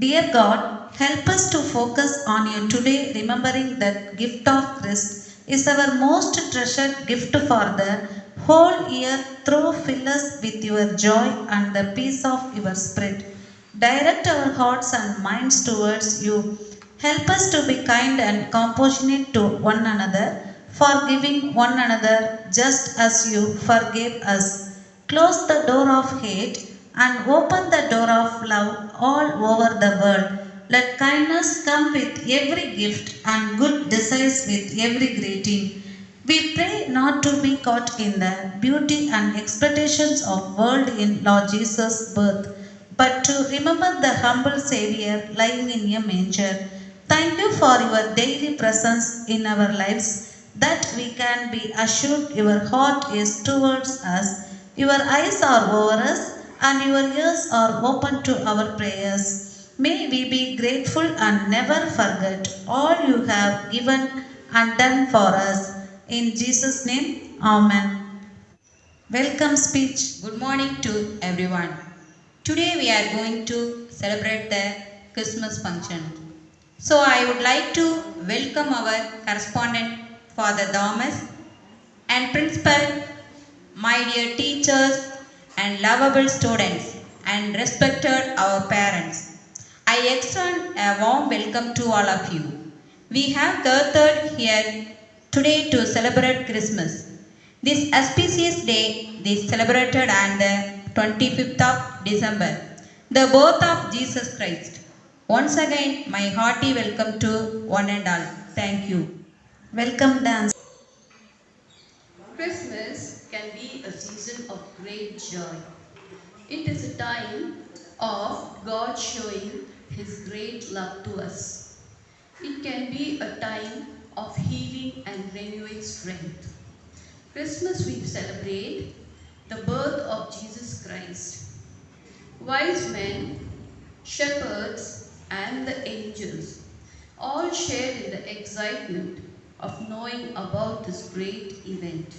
Dear God, help us to focus on you today, remembering that gift of Christ is our most treasured gift for the whole year. Through fill us with your joy and the peace of your spirit. Direct our hearts and minds towards you. Help us to be kind and compassionate to one another, forgiving one another just as you forgave us. Close the door of hate and open the door of love all over the world. Let kindness come with every gift and good desires with every greeting. We pray not to be caught in the beauty and expectations of world in Lord Jesus' birth, but to remember the humble Savior lying in a manger. Thank you for your daily presence in our lives, that we can be assured your heart is towards us, your eyes are over us, and your ears are open to our prayers. May we be grateful and never forget all you have given and done for us. In Jesus' name, Amen. Welcome speech. Good morning to everyone. Today we are going to celebrate the Christmas function. So I would like to welcome our correspondent Father Thomas and principal, my dear teachers and lovable students, and respected our parents. I extend a warm welcome to all of you. We have gathered here today to celebrate Christmas. This auspicious day is celebrated on the 25th of December, the birth of Jesus Christ. Once again, my hearty welcome to one and all. Thank you. Welcome dance. Christmas can be a season of great joy. It is a time of God showing His great love to us. It can be a time of healing and renewing strength. Christmas we celebrate the birth of Jesus Christ. Wise men, shepherds, and the angels all shared in the excitement of knowing about this great event.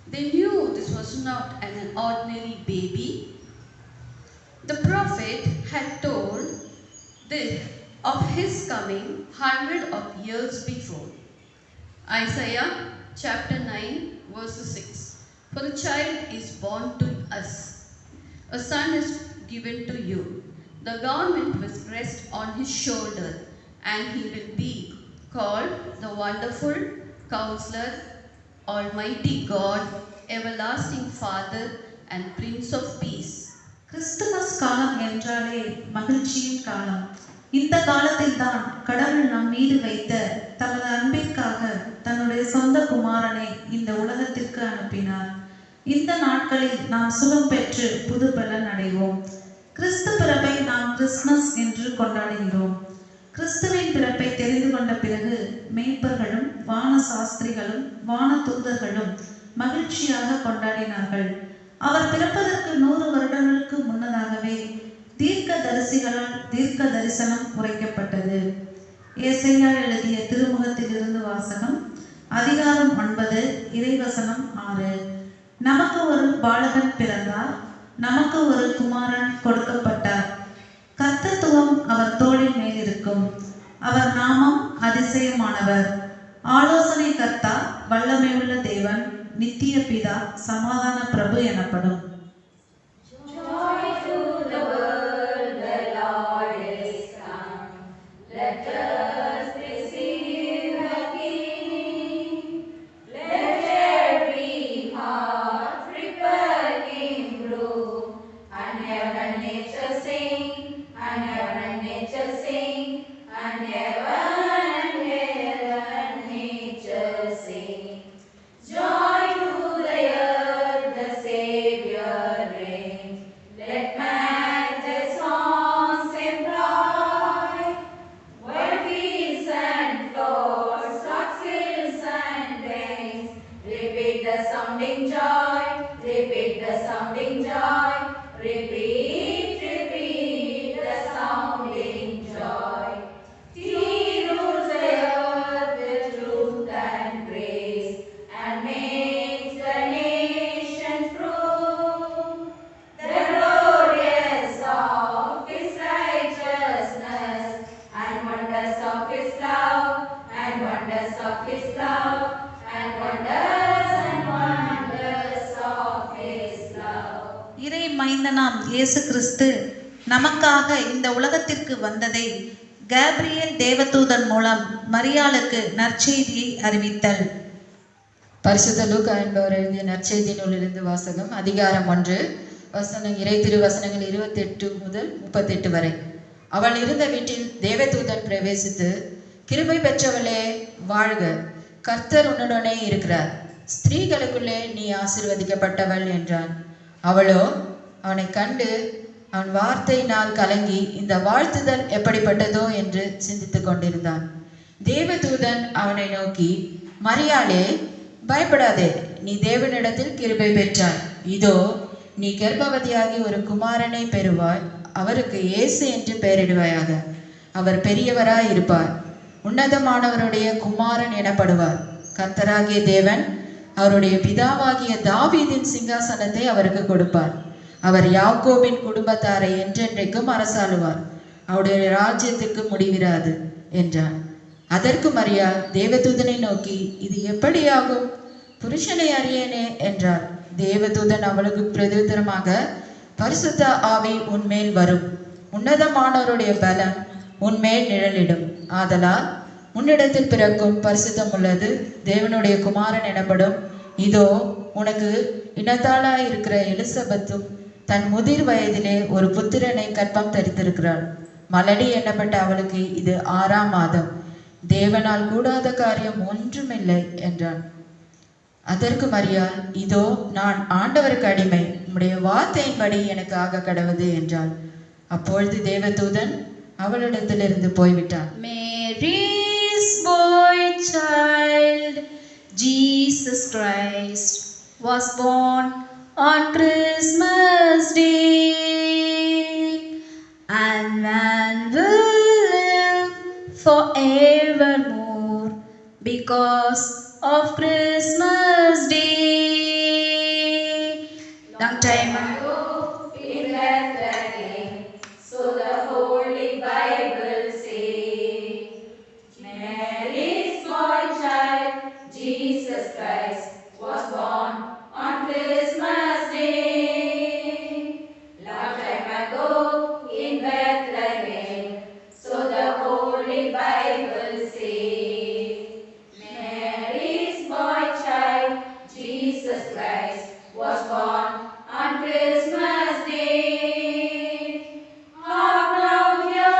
They knew this was not an ordinary baby. The prophet had told of his coming 100 of years before. Isaiah chapter 9 verse 6. For a child is born to us, a son is given to you. The government will rest on his shoulder, and he will be called the Wonderful Counselor, Almighty God, Everlasting Father, and Prince of Peace. Christmas காலம் என்றாலே மகிழ்ச்சியின் காலம். இந்த காலத்தில் தான் கடவுள் நம் மீது வைத்த தமது அன்பிற்காக தன்னுடைய சொந்த குமாரனை இந்த உலகத்திற்கு அனுப்பினார். இந்த நாட்களில் நாம் சுகம் பெற்று புது பலன் அடைவோம். கிறிஸ்து பிறப்பை நாம் கிறிஸ்துமஸ் என்று கொண்டாடுகிறோம். கிறிஸ்துவின் பிறப்பை தெரிந்து கொண்ட பிறகு மேய்ப்பர்களும் வான சாஸ்திரிகளும் வான தூதர்களும் மகிழ்ச்சியாக கொண்டாடினார்கள். அவர் பிறப்பதற்கு 100 வருடங்களுக்கு முன்னதாகவே தீர்க்க தரிசிகளால் தீர்க்க தரிசனம் உரைக்கப்பட்டது. ஏசாயா எழுதிய திருமுகத்திலிருந்து வாசகம், அதிகாரம் 9, இறைவசனம் 6. நமக்கு ஒரு பாலகன் பிறந்தார், நமக்கு ஒரு குமாரன் கொடுக்கப்பட்டார். கர்த்தத்துவம் அவர் தோளின் மேல் இருக்கும். அவர் நாமம் அதிசயமானவர், ஆலோசனை கர்த்தா, வல்லமையுள்ள தேவன், நித்திய பிதா, சமாதான பிரபு எனப்படும். மைந்தனாம் இயேசு கிறிஸ்து நமக்காக இந்த உலகத்திற்கு வந்ததை கேப்ரியேல் தேவதூதன் மூலம் மரியாளுக்கு நற்செய்தியை அறிவித்தல். பரிசுத்த லூக்கா என்பவர் எழுதிய நற்செய்தி நூலிலிருந்து வாசகம். அதிகாரம் 1, இறை திருவசனங்கள் 28 முதல் 38 வரை. அவள் இருந்த வீட்டில் தேவதூதன் பிரவேசித்து, கிருபை பெற்றவளே வாழ்க, கர்த்தர் உன்னுடனே இருக்கிறார், ஸ்திரீகளுக்குள்ளே நீ ஆசீர்வதிக்கப்பட்டவள் என்றான். அவளோ அவனை கண்டு அவன் வார்த்தையினால் கலங்கி இந்த வாழ்த்துதல் எப்படிப்பட்டதோ என்று சிந்தித்து கொண்டிருந்தான். தேவதூதன் அவனை நோக்கி, மரியாளே பயப்படாதே, நீ தேவனிடத்தில் கிருபை பெற்றாய். இதோ நீ கர்ப்பவதியாகி ஒரு குமாரனை பெறுவாய், அவருக்கு இயேசு என்று பெயரிடுவாயாக. அவர் பெரியவராய் இருப்பார், உன்னதமானவருடைய குமாரன் எனப்படுவார். கர்த்தராகிய தேவன் அவருடைய பிதாவாகிய தாவீதின் சிங்காசனத்தை அவருக்கு கொடுப்பார். அவர் யாக்கோபின் குடும்பத்தாரை என்றென்றைக்கும் அரசாளுவார், அவருடைய ராஜ்யத்துக்கு முடிவிராது என்றான். அதற்கு மரியாள் தேவதூதனை நோக்கி, இது எப்படியாகும், புருஷனை அறியேனே என்றார். தேவதூதன் அவளுக்கு பிரதியுத்தரமாக, பரிசுத்த ஆவி உன்மேல் வரும், உன்னதமானவருடைய பலம் உன்மேல் நிழலிடும், ஆதலால் உன்னிடத்தில் பிறக்கும் பரிசுத்தம் உள்ளது தேவனுடைய குமாரன் எனப்படும். இதோ உனக்கு இனத்தாளாய் இருக்கிற எலிசபெத்தும் தன் முதிர் வயதிலே ஒரு புத்திரனை கற்பம் தரித்திருக்கிறாள். மலடி எண்ணப்பட்ட அவளுக்கு இது 6ஆம் மாதம், தேவனால் கூடாத காரியம் ஒன்றுமில்லை என்றான். அதற்கு மரியாள், இதோ நான் ஆண்டவருக்கு அடிமை, உம்முடைய வார்த்தையின்படி எனக்கு ஆக கடவுது என்றாள். அப்பொழுது தேவதூதன் அவளிடத்திலிருந்து போய்விட்டான். Mary's boy child, Jesus Christ, was born on Christmas Day, and man will live forevermore because of Christmas Day. Long time ago in Bethlehem, so the Holy Bible say, Mary's boy child, Jesus Christ, was born on Christmas Day. Long time ago in Bethlehem, so the Holy Bible say, Mary's boy child, Jesus Christ, was born on Christmas Day. Hark now, hear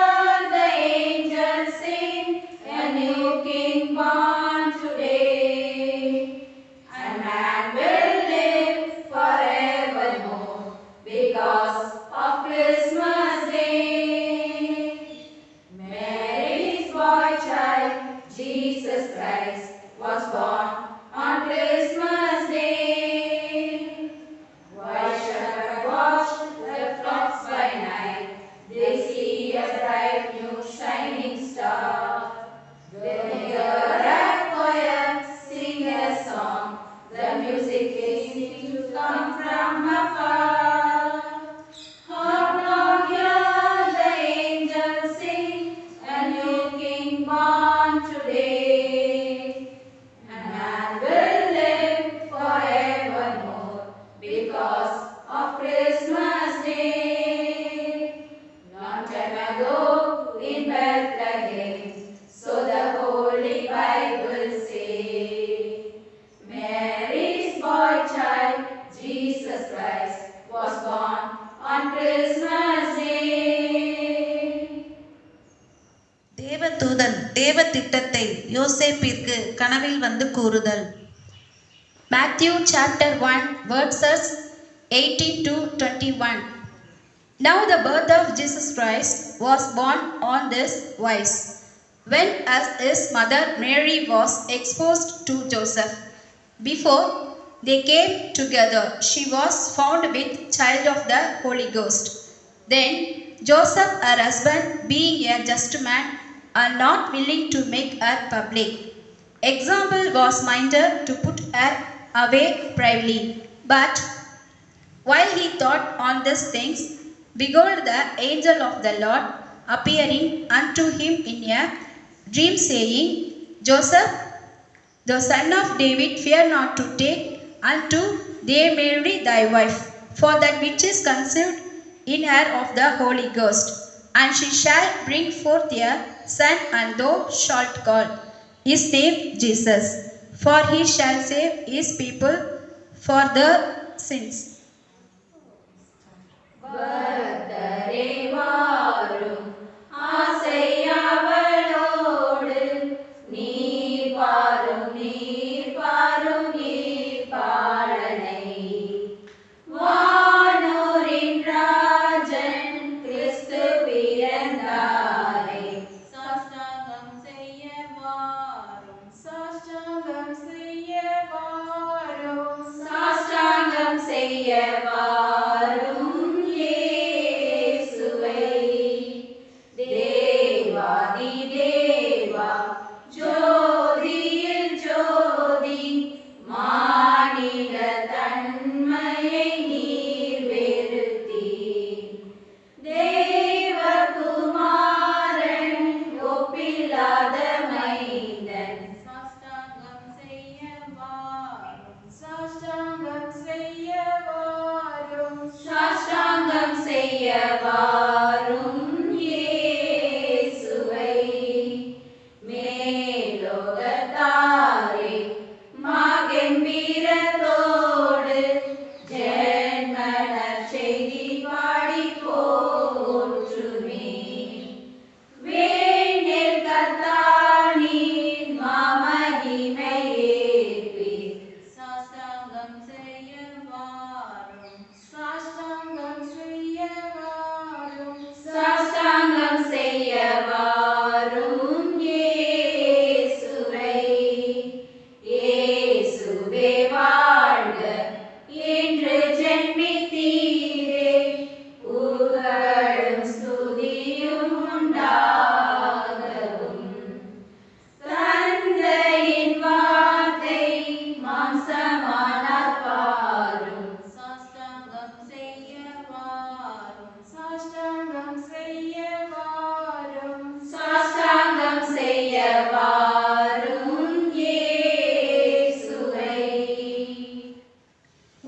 the angels sing, a new King born today, and man will live forevermore because of Christmas Day. Mary's boy child, Jesus Christ, was born on Christmas Day. While shepherds watch the flocks by night, they see a bright new shining star. They hear a choir sing a song, the music is seen to come from afar. Hark now, hear the angels sing, a new King born today, and man will live forevermore because of Christmas Day. Long time ago in Bethlehem, so the Holy Bible say, Mary's boy child, Jesus Christ, was born on Christmas Day. தேவதூதன் தேவ திட்டத்தை யோசேப்பிற்கு கனவில் வந்து கூறுதல். Matthew chapter 1 verses 18 to 21. Now the birth of Jesus Christ was born on this wise. When as his mother Mary was exposed to Joseph, before they came together, she was found with child of the Holy Ghost. Then Joseph, her husband, being a just man and not willing to make her public, example was minded to put her away privately. But while he thought on these things, behold, the angel of the Lord appearing unto him in a dream, saying, Joseph, the son of David, fear not to take unto thee Mary thy wife, for that which is conceived in her of the Holy Ghost. And she shall bring forth a son, and thou shalt call his name Jesus, for he shall save his people for their sins.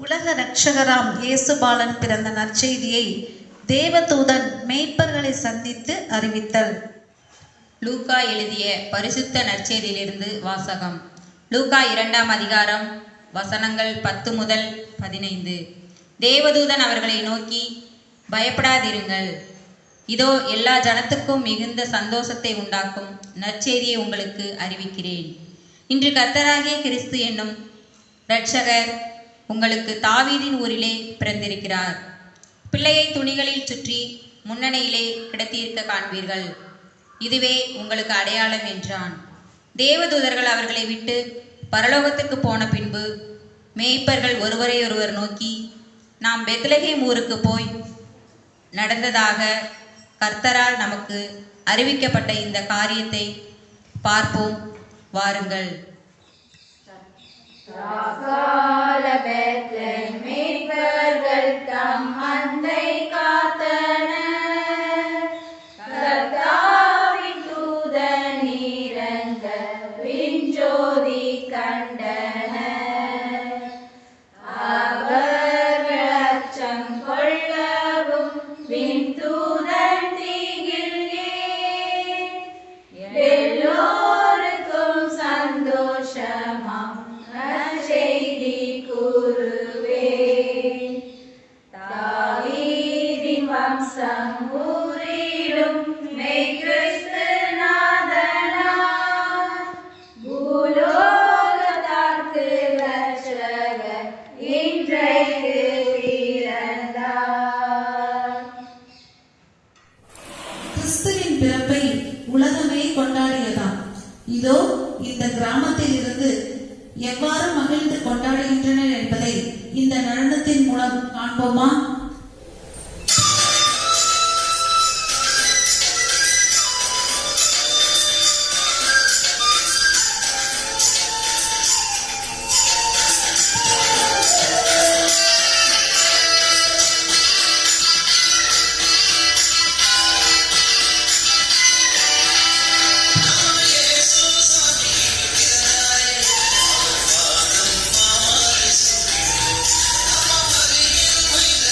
உலக இரட்சகராம் இயேசுபாலன் பிறந்த நற்செய்தியை தேவதூதன் மேய்ப்பர்களை சந்தித்து அறிவித்தல். லூக்கா எழுதிய பரிசுத்த நற்செய்தியிலிருந்து வாசகம். லூக்கா 2ஆம் அதிகாரம் வசனங்கள் 10 முதல் 15. தேவதூதன் அவர்களை நோக்கி, பயப்படாதிருங்கள், இதோ எல்லா ஜனத்துக்கும் மிகுந்த சந்தோஷத்தை உண்டாக்கும் நற்செய்தியை உங்களுக்கு அறிவிக்கிறேன். இன்று கர்த்தராகிய கிறிஸ்து என்னும் இரட்சகர் உங்களுக்கு தாவீதின் ஊரிலே பிறந்திருக்கிறார். பிள்ளையை துணிகளில் சுற்றி முன்னணியிலே கிடத்தியிருக்க காண்பீர்கள். இதுவே உங்களுக்கு அடையாளம் என்றான். தேவதூதர்கள் அவர்களை விட்டு பரலோகத்துக்கு போன பின்பு மேய்ப்பர்கள் ஒருவரையொருவர் நோக்கி, நாம் பெத்லகேம் ஊருக்கு போய் நடந்ததாக கர்த்தரால் நமக்கு அறிவிக்கப்பட்ட இந்த காரியத்தை பார்ப்போம் வாருங்கள். மேய்ப்பர்கள் தம் மந்தை காத்தனர். கர்த்தாவின் தூதன் இறங்க விண்ஜோதி கண்டனர். அவர்கள் அச்சம் கொள்ளவும் விண்தூதன் திகில்கே. எல்லோருக்கும் சந்தோஷமாம் செய்தி கூறுவே. தாவீதின் வம்சம் ஊரிலும் மெய் கிறிஸ்து நாதனார். பூலோகத்தார்க்கு இரட்சகர் இன்றைக்கு பிறந்தார். கிறிஸ்துவின் பிறப்பை உலகமே கொண்டாடியதாம். இதோ இந்த கிராமத்தில் இருந்து எவ்வாறு மகிழ்ந்து கொண்டாடுகின்றனர் என்பதை இந்த நடனத்தின் மூலம் காண்போமா? With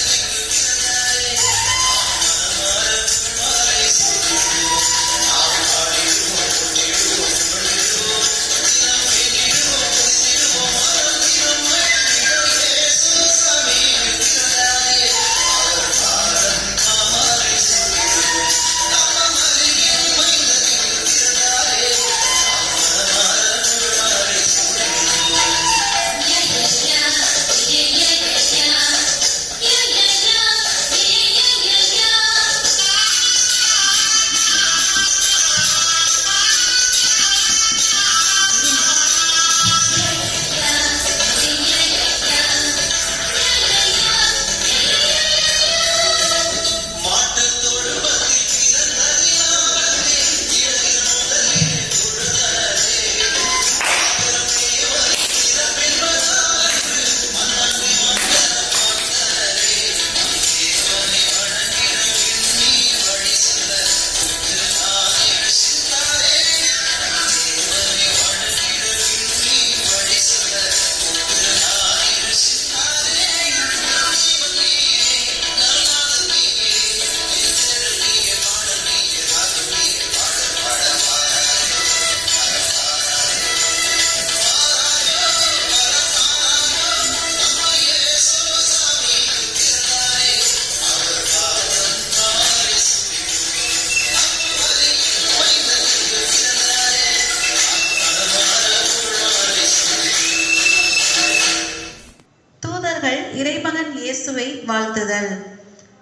இறைமகன் இயேசுவை வாழ்த்துதல்.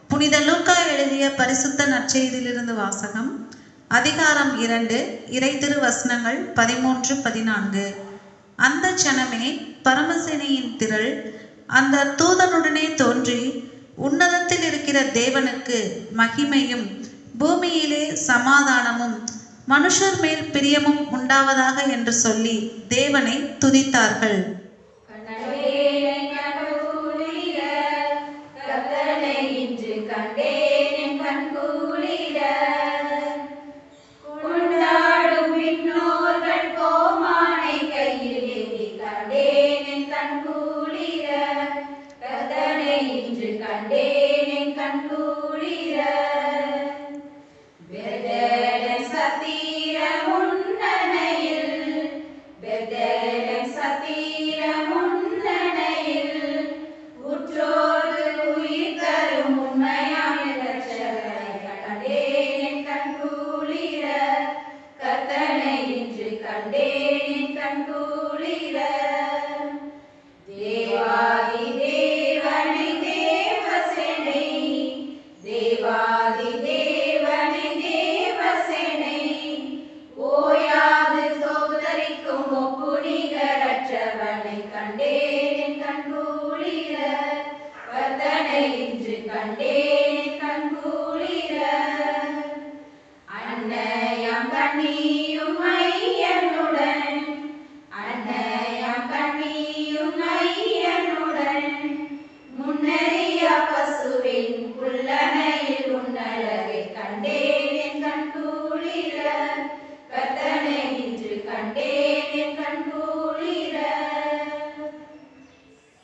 புனித லூக்கா எழுதிய பரிசுத்த நற்செய்தியிலிருந்து வாசகம். அதிகாரம் 2, இறை திருவசனங்கள் 13-14. அந்த சனமே பரமசேனையின் திரள் அந்த தூதனுடனே தோன்றி, உன்னதத்தில் இருக்கிற தேவனுக்கு மகிமையும் பூமியிலே சமாதானமும் மனுஷர் மேல் பிரியமும் உண்டாவதாக என்று சொல்லி தேவனை துதித்தார்கள்.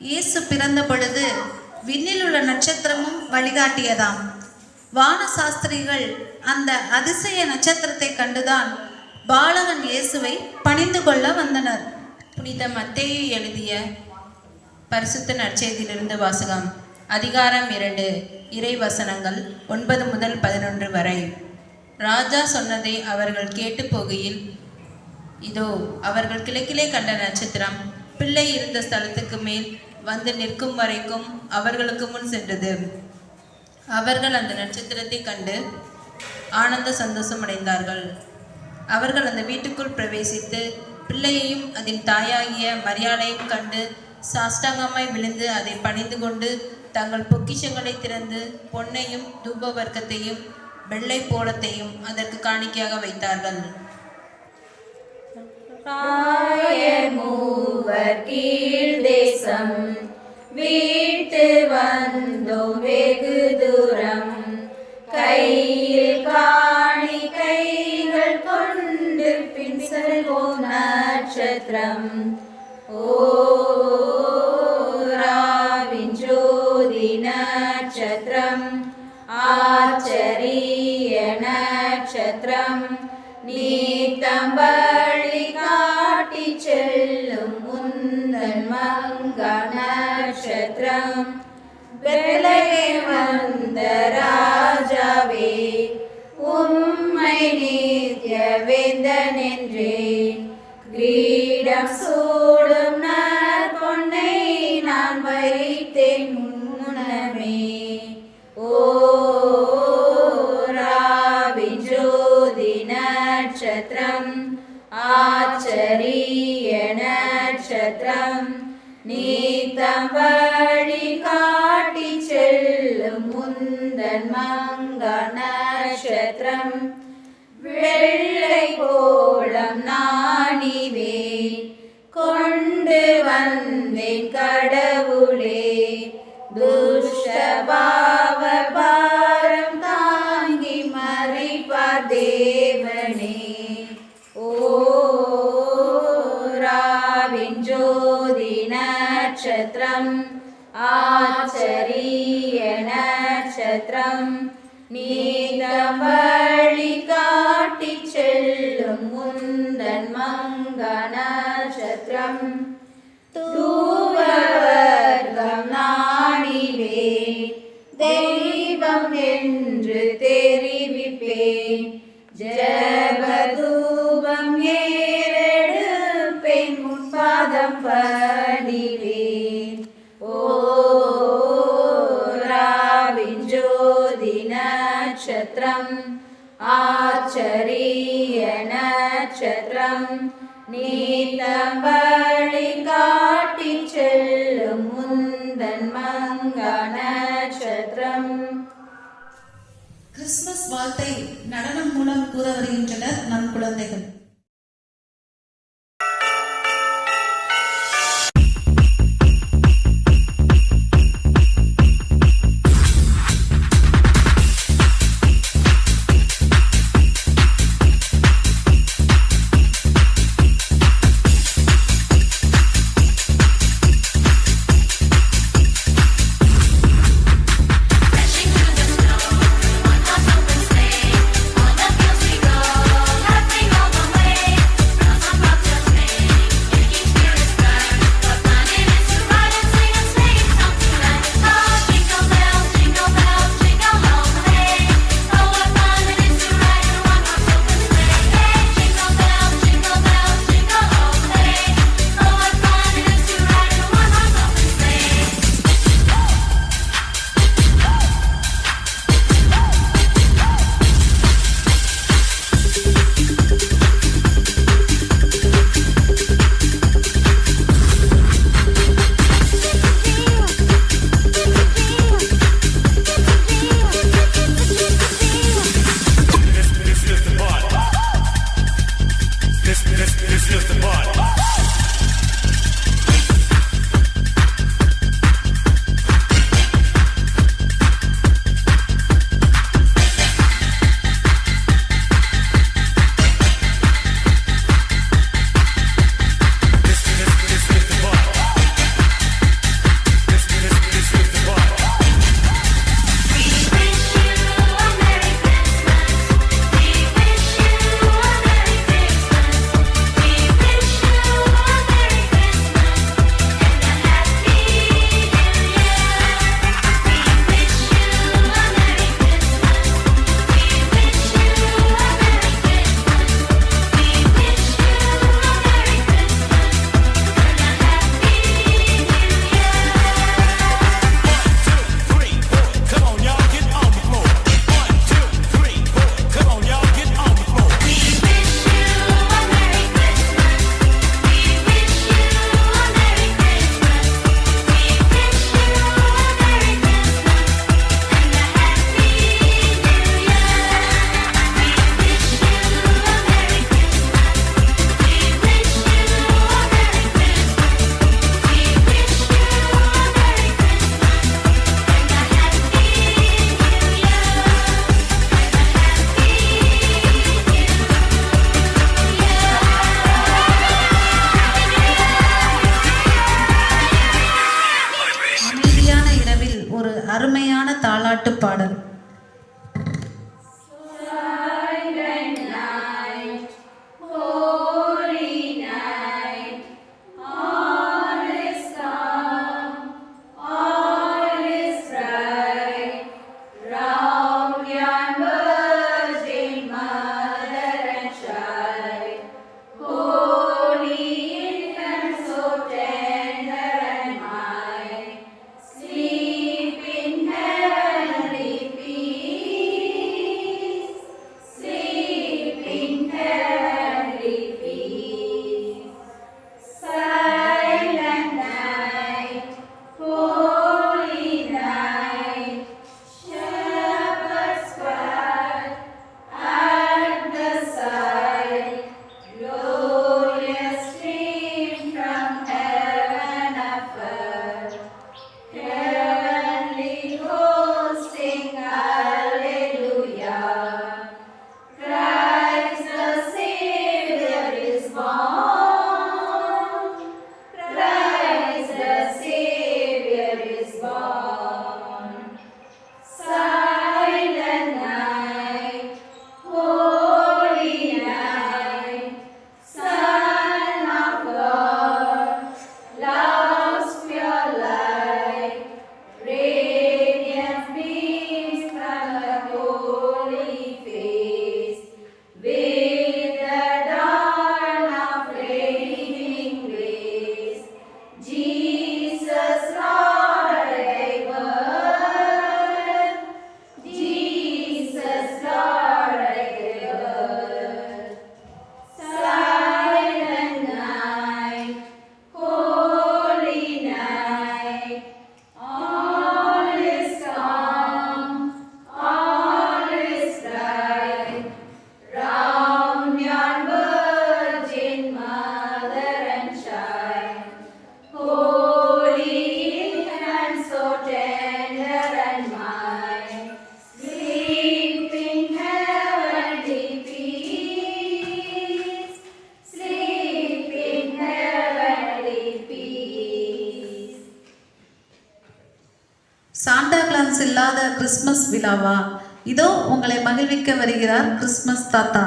இயேசு பிறந்த பொழுது விண்ணில் உள்ள நட்சத்திரமும் வழிகாட்டியதாம். வான சாஸ்திரிகள் அந்த அதிசய நட்சத்திரத்தை கண்டுதான் பாலகன் இயேசுவை பணிந்து கொள்ள வந்தனர். புனித மத்தேயு எழுதிய பரிசுத்த நற்செய்தியிலிருந்து வாசகம். அதிகாரம் 2, இறை வசனங்கள் 9-11 வரை. ராஜா சொன்னதை அவர்கள் கேட்டு போகையில், இதோ அவர்கள் கிழக்கிலே கண்ட நட்சத்திரம் பிள்ளை இருந்த ஸ்தலத்துக்கு மேல் வந்து நிற்கும் வரைக்கும் அவர்களுக்கு முன் சென்றது. அவர்கள் அந்த நட்சத்திரத்தை கண்டு ஆனந்த சந்தோஷம் அடைந்தார்கள். அவர்கள் அந்த வீட்டுக்குள் பிரவேசித்து பிள்ளையையும் அதன் தாயாகிய மரியாளையும் கண்டு சாஷ்டாங்கமாய் விழுந்து அதை பணிந்து கொண்டு தங்கள் பொக்கிஷங்களை திறந்து பொன்னையும் தூப வர்க்கத்தையும் வெள்ளை போலத்தையும் அதற்கு காணிக்கையாக வைத்தார்கள். மூவர் கீழ் தேசம் வீட்டு வந்தோம் வெகு தூரம், கையில் காணிக்கைகள் கொண்டு பின் செல்வோம் நட்சத்திரம். ஓராவின் ஜோதி நட்சத்திரம், ஆச்சரிய நட்சத்திரம், நீத்தம்பள்ளி காட்டி செல்லும் முந்தன் மங்கா நட்சத்திரம். பெத்லகேம் வந்த ராஜாவே, உம்மை நித்ய வேந்தன் என்றேன். கிரீடம் சூடும் நற்பொன்னை நான் வைத்தேன் முன்னமே. ஓராவின் ஜோதி நட்சத்திரம், ஆச்சரிய நட்சத்திரம், நீத்தம்பள்ளி காட்டி செல்லும் முந்தன் மங்கா நட்சத்திரம். வெள்ளை கோலம் நாணிவேன் கொண்டு வந்தேன் கடவுளே, துஷ்டபாவ பாரம் தாங்கி மறைப்பார் தேவனே. ஓராவின் ஜோதி நட்சத்திரம், ஆச்சரிய நட்சத்திரம், நீதம்பள்ளி காட்டி செல்லும் முந்தன் மங்கா நட்சத்திரம். தூவர்க்கம் நாணிவேன் தெய்வம் என்று தெரிவிப்பேன். ஜபதூபம் ஏறெடுப்பேன் முற்பாதம் படிவேன். ஓராவின் நட்சத்திரம் ஆச்சரிய நட்சத்திரம் நீத்தம் வழி காட்டி செல்லும் முந்தன் மங்கா நட்சத்திரம். கிறிஸ்துமஸ் வாழ்த்தை நடனம் மூலம் கூற வருகின்றனர் நம் குழந்தைகள். அருமையான தாலாட்டு பாடல். Jesus, Lord, tender and mild. Sleep in heavenly peace. Sleep in heavenly peace. Santa Claus இல்லாத கிறிஸ்மஸ் விழாவா? இதோ உங்களை மகிழ்விக்க வருகிறார் கிறிஸ்மஸ் தாத்தா.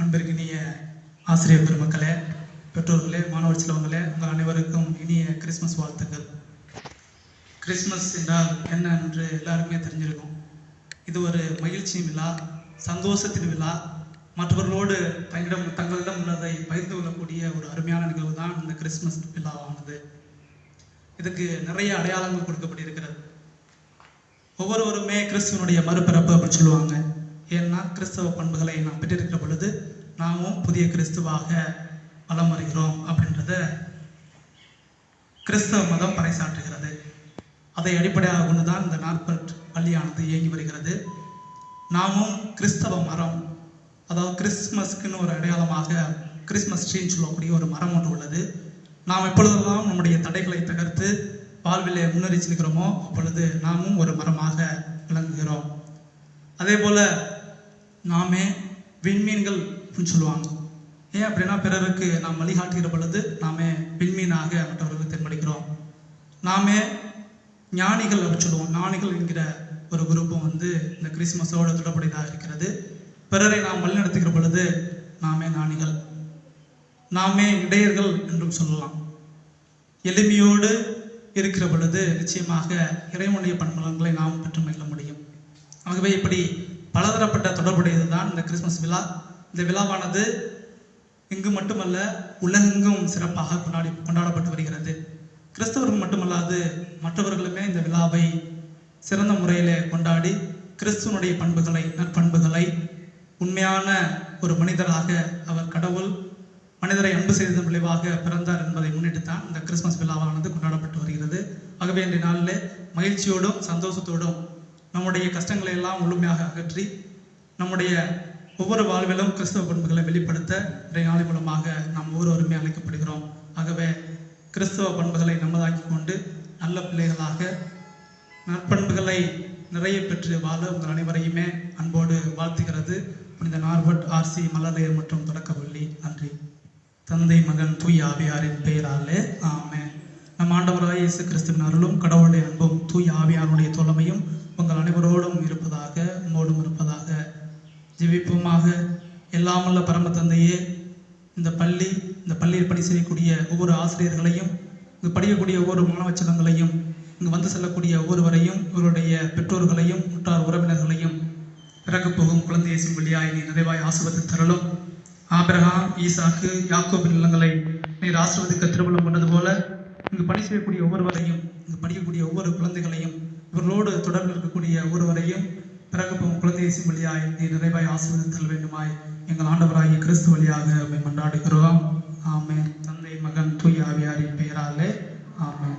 அன்பிற்கினிய ஆசிரியர் பெருமக்களே, பெற்றோர்களே, மாணவர் செல்வங்களே, உங்கள் அனைவருக்கும் இனிய கிறிஸ்மஸ் வாழ்த்துக்கள். கிறிஸ்மஸ் என்றால் என்ன என்று எல்லாருக்குமே தெரிஞ்சிருக்கும். இது ஒரு மகிழ்ச்சியின் விழா, சந்தோஷத்தின் விழா, மற்றவர்களோடு தங்களிடம் உள்ளதை பகிர்ந்து கொள்ளக்கூடிய ஒரு அருமையான நிகழ்வு தான் இந்த கிறிஸ்மஸ் விழாவானது. இதுக்கு நிறைய அடையாளங்கள் கொடுக்கப்பட்டிருக்கிறது. ஒவ்வொருவருமே கிறிஸ்துவனுடைய மறுபிறப்பு அப்படின்னு சொல்லுவாங்க. ஏன்னா கிறிஸ்தவ பண்புகளை நாம் பெற்றிருக்கிற பொழுது நாமும் புதிய கிறிஸ்துவாக வலம் வருகிறோம் அப்படின்றத கிறிஸ்தவ மதம் பறைசாற்றுகிறது. அதை அடிப்படையாக கொண்டுதான் இந்த நாற்பட் பள்ளியானது இயங்கி வருகிறது. நாமும் கிறிஸ்தவ மரம், அதாவது கிறிஸ்மஸ்க்குன்னு ஒரு அடையாளமாக கிறிஸ்மஸ் ட்ரீன்னு சொல்லக்கூடிய ஒரு மரம் ஒன்று உள்ளது. நாம் எப்பொழுதெல்லாம் நம்முடைய தடைகளை தகர்த்து வாழ்விலே முன்னேறி செல்கிறோமோ அப்பொழுது நாமும் ஒரு மரமாக விளங்குகிறோம். அதே போல நாமே விண்மீன்கள் அப்படின்னு சொல்லுவாங்க. ஏன் அப்படின்னா பிறருக்கு நாம் வழிகாட்டுகிற பொழுது நாமே விண்மீனாக மற்றவர்களுக்கு தென்படுகிறோம். நாமே ஞானிகள் அப்படின்னு சொல்லுவோம். ஞானிகள் என்கிற ஒரு குரூப்பும் இந்த கிறிஸ்மஸோடு தொடர்புடையதாக இருக்கிறது. பிறரை நாம் வழிநடத்துகிற பொழுது நாமே ஞானிகள், நாமே இடையர்கள் என்றும் சொல்லலாம். எளிமையோடு இருக்கிற பொழுது நிச்சயமாக இறைவனுடைய பண்புகளை நாம் பெற்று மகிழ முடியும். ஆகவே இப்படி பலதரப்பட்ட தொடர்புடையது தான் இந்த கிறிஸ்மஸ் விழா. இந்த விழாவானது இங்கு மட்டுமல்ல உலகெங்கும் சிறப்பாக கொண்டாடப்பட்டு வருகிறது. கிறிஸ்தவர்கள் மட்டுமல்லாது மற்றவர்களுமே இந்த விழாவை சிறந்த முறையில் கொண்டாடி கிறிஸ்துவனுடைய பண்புகளை, நற்பண்புகளை, உண்மையான ஒரு மனிதராக அவர் கடவுள் மனிதரை அன்பு செய்ததன் விளைவாக பிறந்தார் என்பதை முன்னிட்டுத்தான் இந்த கிறிஸ்மஸ் விழாவானது கொண்டாடப்பட்டு வருகிறது. ஆகவே இன்றைய நாளில் மகிழ்ச்சியோடும் சந்தோஷத்தோடும் நம்முடைய கஷ்டங்களை எல்லாம் முழுமையாக அகற்றி நம்முடைய ஒவ்வொரு வாழ்விலும் கிறிஸ்தவ பண்புகளை வெளிப்படுத்த இன்றைய நாளின் மூலமாக நாம் ஒவ்வொருவருமே அழைக்கப்படுகிறோம். ஆகவே கிறிஸ்தவ பண்புகளை நம்மதாக்கி கொண்டு நல்ல பிள்ளைகளாக நற்பண்புகளை நிறைய பெற்று வாழ உங்கள் அனைவரையுமே அன்போடு வாழ்த்துகிறது புனித நார்பர்ட் ஆர்சி மலரையர் மற்றும் தொடக்கப்பள்ளி. நன்றி. தந்தை, மகன், தூய ஆவியாரின் பெயராலே ஆமென். நம் ஆண்டவராய் இயேசு கிறிஸ்துவின் அருளும் கடவுளுடைய அன்பும் தூய ஆவியாருடைய தோழமையும் உங்கள் அனைவரோடும் இருப்பதாக, உம்மோடும் இருப்பதாக. ஜெபிப்போமாக. எல்லாமல்ல பரம தந்தையே, இந்த பள்ளியில் பணி செய்யக்கூடிய ஒவ்வொரு ஆசிரியர்களையும், இங்கு படிக்கக்கூடிய ஒவ்வொரு மாணவ செல்வங்களையும், இங்கு வந்து செல்லக்கூடிய ஒவ்வொருவரையும், இவருடைய பெற்றோர்களையும், உற்றார் உறவினர்களையும் பிறகு போகும் குழந்தை இயேசுவின் வழியாய் நீ நிறைவாய் ஆசீர்வதித்து தரலும். ஆபிரகாம், ஈசாக்கு, யாக்கோபின் இல்லங்களை நீர் ஆசீர்வதிக்க திருமணம் கொண்டது போல இங்கு பணி செய்யக்கூடிய ஒவ்வொருவரையும், இங்கு படிக்கக்கூடிய ஒவ்வொரு குழந்தைகளையும், இவர்களோடு தொடர்பில் இருக்கக்கூடிய ஒவ்வொருவரையும் பிறகு போகும் குழந்தை இயேசுவின் வழியாய் நீ நிறைவாய் ஆசீர்வதித்தல் வேண்டுமாய் எங்கள் ஆண்டவராகிய கிறிஸ்து வழியாக மன்றாடுகிறோம். ஆமென். தந்தை, மகன், தூய ஆவியாரின் பெயராலே ஆமென்.